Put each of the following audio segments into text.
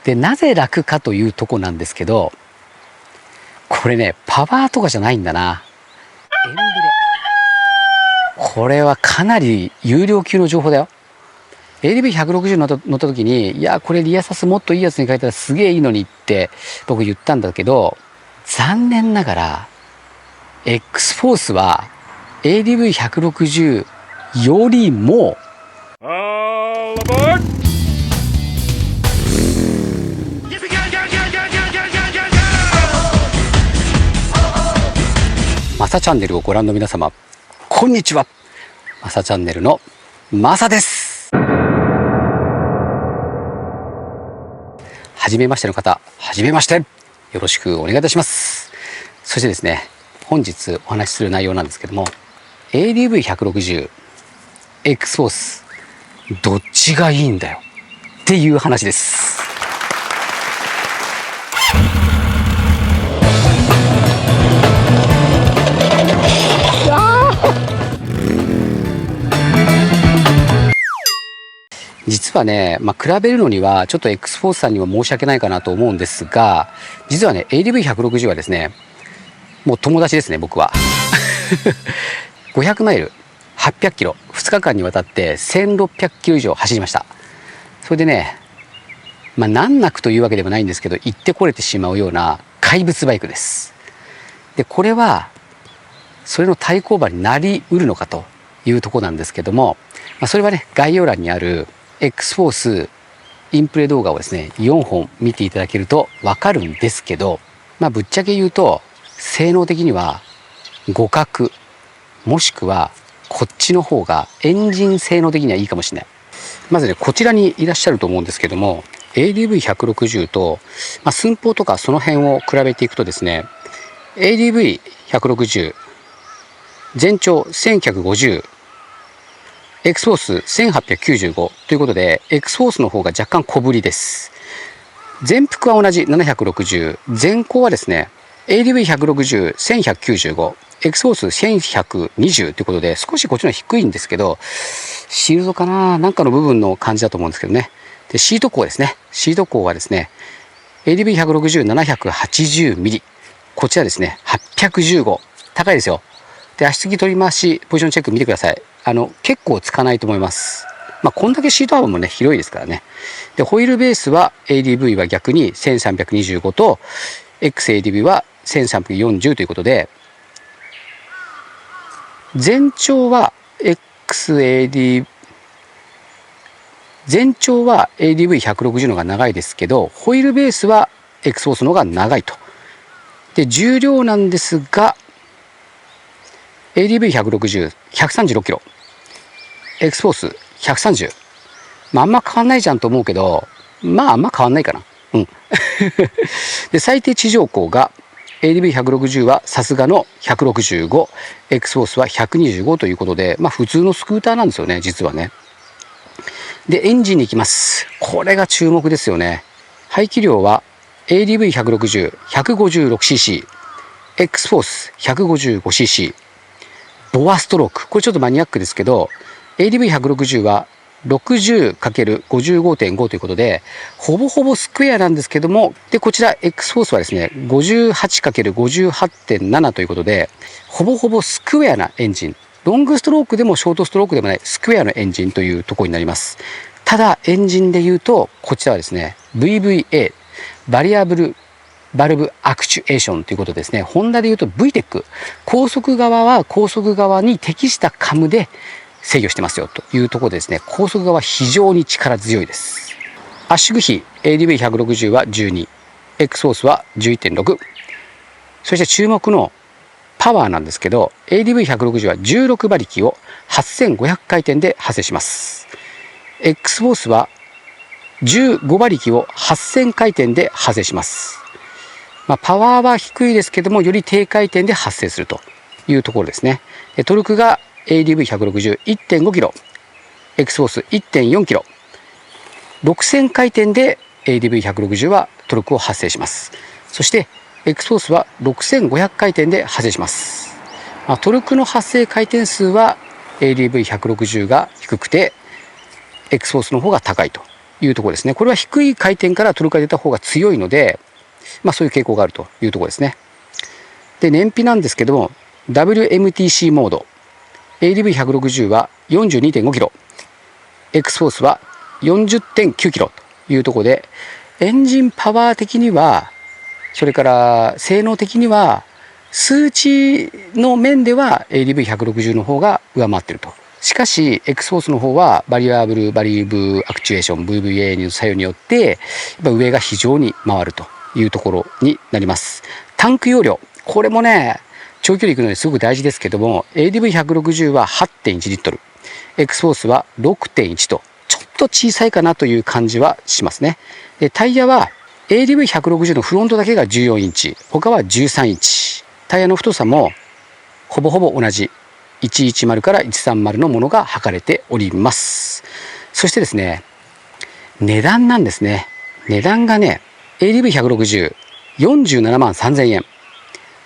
で、なぜ楽かというとこなんですけど、これね、パワーとかじゃないんだな。エンブレ。これはかなり有料級の情報だよ。ADV160 乗った時に、いや、これリアサスもっといいやつに変えたらすげえいいのにって僕言ったんだけど、残念ながら、X フォースは ADV160 よりも、マサチャンネルをご覧の皆様、こんにちは。マサチャンネルのマサです。はじめましての方、はじめまして。よろしくお願いいたします。そしてですね、本日お話しする内容なんですけども、ADV160、X フォース、どっちがいいんだよっていう話です。実はね、比べるのにはちょっと X フォースさんには申し訳ないかなと思うんですが、実はね ADV160 はですね、もう友達ですね、僕は。500マイル800キロ2日間にわたって1600キロ以上走りました。それでね、難なくというわけでもないんですけど、行ってこれてしまうような怪物バイクです。でこれはそれの対抗馬になりうるのかというところなんですけども、それはね、概要欄にある X フォースインプレ動画をですね4本見ていただけると分かるんですけど、ぶっちゃけ言うと性能的には互角、もしくはこっちの方がエンジン性能的にはいいかもしれない。まずね、こちらにいらっしゃると思うんですけども、 ADV160 と、寸法とかその辺を比べていくとですね、 ADV160 全長1150、X フォース1895ということで、X フォースの方が若干小ぶりです。全幅は同じ760、全高はですね ADV160、1195、X フォース1120ということで、少しこっちの方が低いんですけど、シールドかな、なんかの部分の感じだと思うんですけどね。でシート高ですね。シート高はですね ADV160、780ミリ、こちらですね815、高いですよ。で足継ぎ取り回しポジションチェック見てください。結構つかないと思います。こんだけシート幅もね広いですからね。でホイールベースは ADV は逆に1325と XADV は1340ということで、全長は ADV160 の方が長いですけど、ホイールベースは X フォースの方が長いと。で重量なんですが ADV160、136キロ、X フォース130、あんま変わんないじゃんと思うけど、あんま変わんないかな。で最低地上高が ADV160 はさすがの165、X フォースは125ということで、普通のスクーターなんですよね、実はね。でエンジンに行きます。これが注目ですよね。排気量は ADV160、156cc、X フォース 155cc、ボアストローク、これちょっとマニアックですけど ADV160 は 60×55.5 ということで、ほぼほぼスクエアなんですけども、でこちら X フォースはですね 58×58.7 ということで、ほぼほぼスクエアなエンジン、ロングストロークでもショートストロークでもないスクエアのエンジンというところになります。ただエンジンでいうとこちらはですね VVA、 バリアブルバルブアクチュエーションということですね。ホンダでいうと VTEC、 高速側は高速側に適したカムで制御してますよというところでですね、高速側非常に力強いです。圧縮比 ADV160 は12、 X フォースは 11.6。 そして注目のパワーなんですけど ADV160 は16馬力を8500回転で発生します。 X フォースは15馬力を8000回転で発生します。パワーは低いですけども、より低回転で発生するというところですね。でトルクが ADV160 1.5 キロ、 X フォース 1.4 キロ、6000回転で ADV160 はトルクを発生します。そして X フォースは6500回転で発生します。トルクの発生回転数は ADV160 が低くて X フォースの方が高いというところですね。これは低い回転からトルクが出た方が強いので、そういう傾向があるというところですね。で、燃費なんですけども、WMTC モード、ADV160 は 42.5 キロ、X フォースは 40.9 キロというところで、エンジンパワー的には、それから性能的には、数値の面では ADV160 の方が上回っていると。しかし X フォースの方はバリアブルバリブアクチュエーション VVA の作用によってやっぱ上が非常に回るというところになります。タンク容量、これもね長距離行くのにすごく大事ですけども、 ADV160 は 8.1 リットル、 X フォースは 6.1 とちょっと小さいかなという感じはしますね。でタイヤは ADV160 のフロントだけが14インチ、他は13インチ。タイヤの太さもほぼほぼ同じ110から130のものが履かれております。そしてですね、値段なんですね。値段がね、ADV160、47万3000円。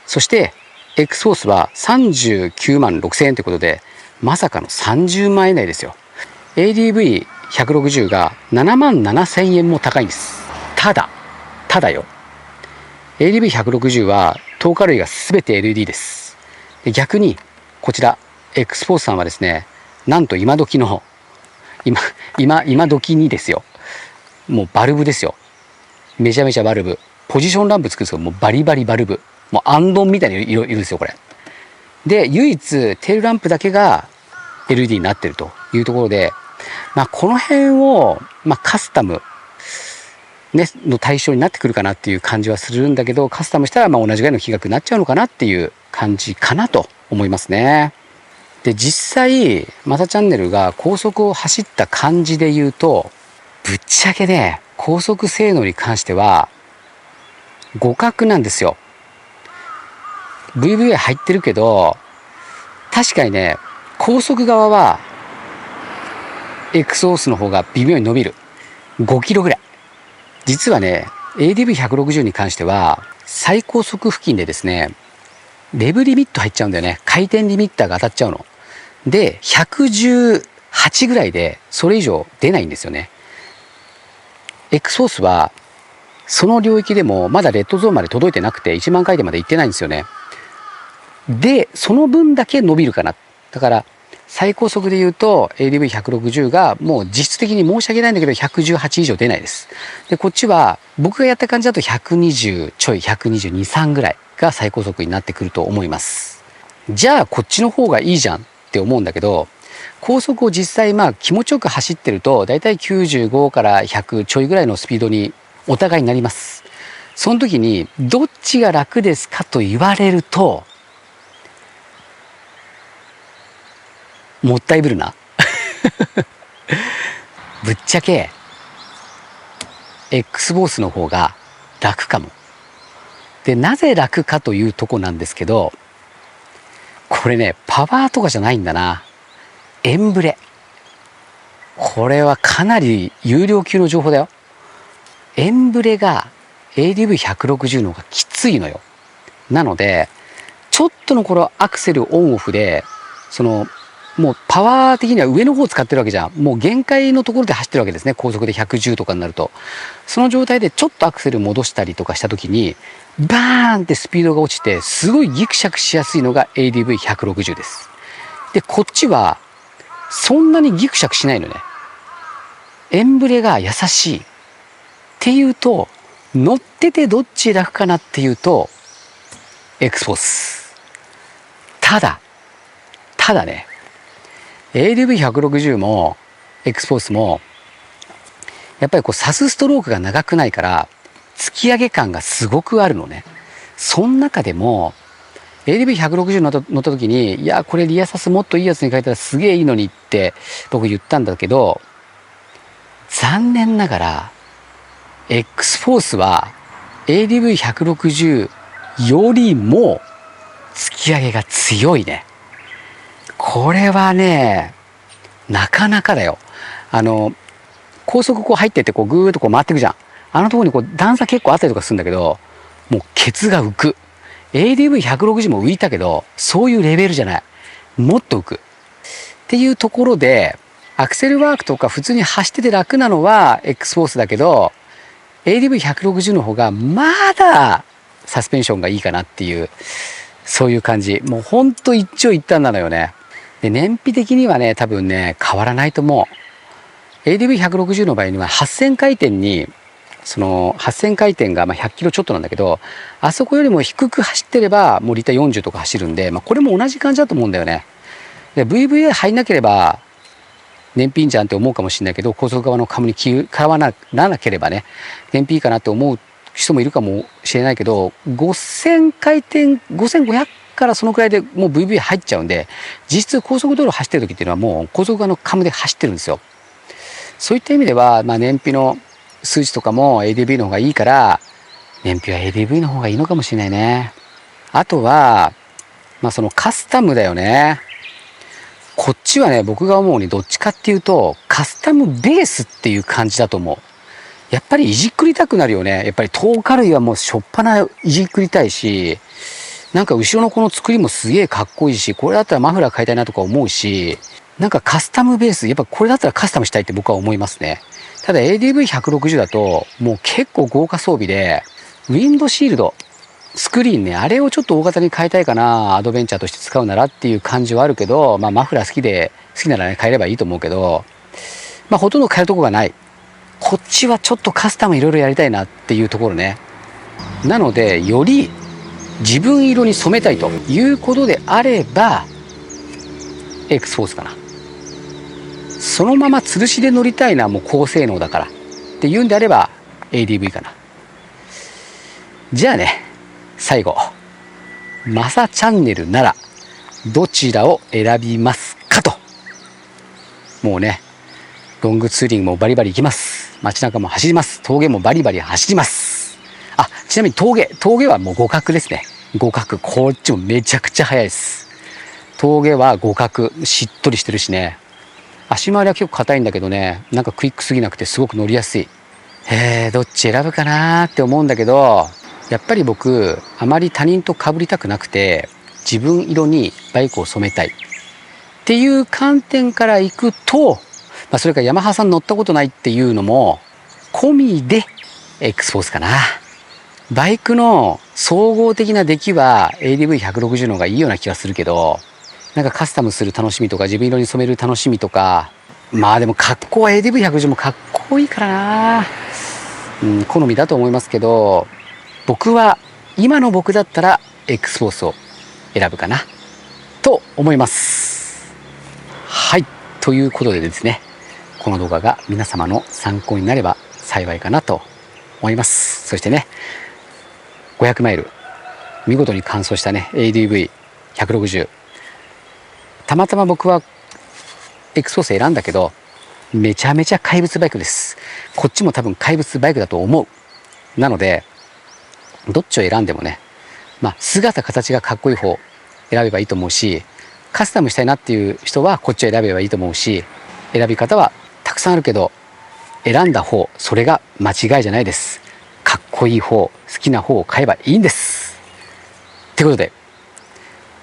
そして、X フォースは39万6000円ということで、まさかの30万円台ですよ。ADV160 が7万7000円も高いんです。ただよ。ADV160 は透過類が全て LED です。で逆に、こちら、X フォースさんはですね、なんと今時の、今時にですよ、もうバルブですよ。めちゃめちゃバルブ。ポジションランプ作るんですけど、もうバリバリバルブ。もうアンドンみたいな色いるんですよ、これ。で、唯一テールランプだけが LED になっているというところで、この辺を、カスタム、ね、の対象になってくるかなっていう感じはするんだけど、カスタムしたら同じぐらいの金額になっちゃうのかなっていう感じかなと思いますね。で、実際、マサチャンネルが高速を走った感じで言うと、ぶっちゃけね、高速性能に関しては、互角なんですよ。VVA 入ってるけど、確かにね、高速側は、X オースの方が微妙に伸びる。5キロぐらい。実はね、ADV160 に関しては、最高速付近でですね、レブリミット入っちゃうんだよね。回転リミッターが当たっちゃうの。で、118ぐらいで、それ以上出ないんですよね。X フォースは、その領域でもまだレッドゾーンまで届いてなくて、1万回転まで行ってないんですよね。で、その分だけ伸びるかな。だから、最高速で言うと ADV160 がもう実質的に申し訳ないんだけど118以上出ないです。で、こっちは僕がやった感じだと120ちょい、122、3ぐらいが最高速になってくると思います。じゃあこっちの方がいいじゃんって思うんだけど、高速を実際気持ちよく走ってるとだいたい95から100ちょいぐらいのスピードにお互いになります。その時にどっちが楽ですかと言われると、もったいぶるなぶっちゃけ X ボースの方が楽かも。で、なぜ楽かというとこなんですけど、これね、パワーとかじゃないんだな。エンブレ、これはかなり有料級の情報だよ。エンブレが ADV160 の方がきついのよ。なのでちょっとの頃アクセルオンオフで、もうパワー的には上の方を使ってるわけじゃん。もう限界のところで走ってるわけですね。高速で110とかになると。その状態でちょっとアクセル戻したりとかした時に、バーンってスピードが落ちて、すごいギクシャクしやすいのが ADV160 です。で、こっちは、そんなにギクシャクしないのね。エンブレが優しい。っていうと、乗っててどっち楽かなっていうと、X フォース。ただね、ADV160 も X フォースもやっぱり刺すストロークが長くないから突き上げ感がすごくあるのね。その中でも ADV160 乗った時に、いやこれリアサスもっといいやつに変えたらすげえいいのにって僕言ったんだけど、残念ながら X フォースは ADV160 よりも突き上げが強いね。これはね、なかなかだよ。高速入ってってぐーっと回っていくじゃん。あのところに段差結構あったりとかするんだけど、もうケツが浮く。ADV160 も浮いたけど、そういうレベルじゃない。もっと浮く。っていうところで、アクセルワークとか普通に走ってて楽なのは X フォースだけど、ADV160 の方がまだサスペンションがいいかなっていう、そういう感じ。もうほんと一長一短なのよね。で、燃費的にはね、多分ね、変わらないと思う。ADV160 の場合には8000回転に、その8000回転が100キロちょっとなんだけど、あそこよりも低く走ってればもうリター40とか走るんで、これも同じ感じだと思うんだよね。で、VVA 入んなければ燃費いいんじゃんって思うかもしれないけど、高速側のカムに買わなければね、燃費いいかなって思う人もいるかもしれないけど、5000回転、5500からそのくらいでもう VVA 入っちゃうんで、実質高速道路走ってる時っていうのはもう高速側のカムで走ってるんですよ。そういった意味では、燃費の数値とかも ADV の方がいいから、燃費は ADV の方がいいのかもしれないね。あとは、そのカスタムだよね。こっちはね、僕が思うにどっちかっていうと、カスタムベースっていう感じだと思う。やっぱりいじくりたくなるよね。やっぱりトーカ類はもうしょっぱないじくりたいし、なんか後ろのこの作りもすげえかっこいいし、これだったらマフラー買いたいなとか思うし、なんかカスタムベース、やっぱこれだったらカスタムしたいって僕は思いますね。ただ ADV160 だと、もう結構豪華装備で、ウィンドシールド、スクリーンね、あれをちょっと大型に変えたいかな、アドベンチャーとして使うならっていう感じはあるけど、マフラー好きならね、変えればいいと思うけど、ほとんど変えるとこがない。こっちはちょっとカスタムいろいろやりたいなっていうところね。なので、より自分色に染めたいということであれば、X フォースかな。そのまま吊るしで乗りたいのはもう高性能だからっていうんであれば ADV かな。じゃあね、最後、マサチャンネルならどちらを選びますかと。もうね、ロングツーリングもバリバリ行きます。街中も走ります。峠もバリバリ走ります。あ、ちなみに峠はもう互角ですね。互角。こっちもめちゃくちゃ速いです。峠は互角。しっとりしてるしね。足回りは結構硬いんだけどね、なんかクイックすぎなくてすごく乗りやすい。どっち選ぶかなって思うんだけど、やっぱり僕、あまり他人と被りたくなくて、自分色にバイクを染めたい。っていう観点からいくと、それからヤマハさん乗ったことないっていうのも、込みで X フォースかな。バイクの総合的な出来は ADV160 の方がいいような気がするけど、なんかカスタムする楽しみとか自分色に染める楽しみとか、でも格好は ADV160 もかっこいいからな。好みだと思いますけど、今の僕だったら X フォースを選ぶかなと思います。はい、ということでですね、この動画が皆様の参考になれば幸いかなと思います。そしてね、500マイル見事に完走したね ADV160、たまたま僕は X フォース選んだけど、めちゃめちゃ怪物バイクです。こっちも多分怪物バイクだと思う。なので、どっちを選んでもね、姿形がかっこいい方選べばいいと思うし、カスタムしたいなっていう人はこっちを選べばいいと思うし、選び方はたくさんあるけど、選んだ方、それが間違いじゃないです。かっこいい方、好きな方を買えばいいんです。ってことで、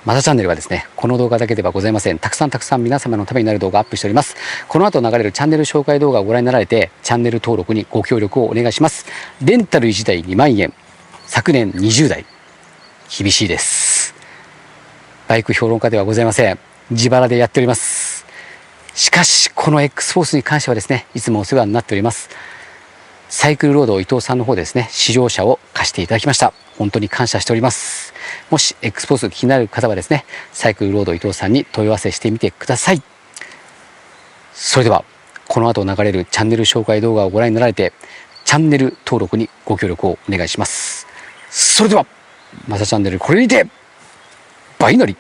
マサチャンネルはですね、この動画だけではございません。たくさん皆様のためになる動画をアップしております。この後流れるチャンネル紹介動画をご覧になられて、チャンネル登録にご協力をお願いします。レンタル1台2万円。昨年20台。厳しいです。バイク評論家ではございません。自腹でやっております。しかし、この X フォースに関してはですね、いつもお世話になっております。サイクルロード伊藤さんの方ですね、試乗車を貸していただきました。本当に感謝しております。もし X フォース気になる方はですね、サイクルロード伊藤さんに問い合わせしてみてください。それでは、この後流れるチャンネル紹介動画をご覧になられて、チャンネル登録にご協力をお願いします。それでは、マサチャンネルこれにて、バイナリー。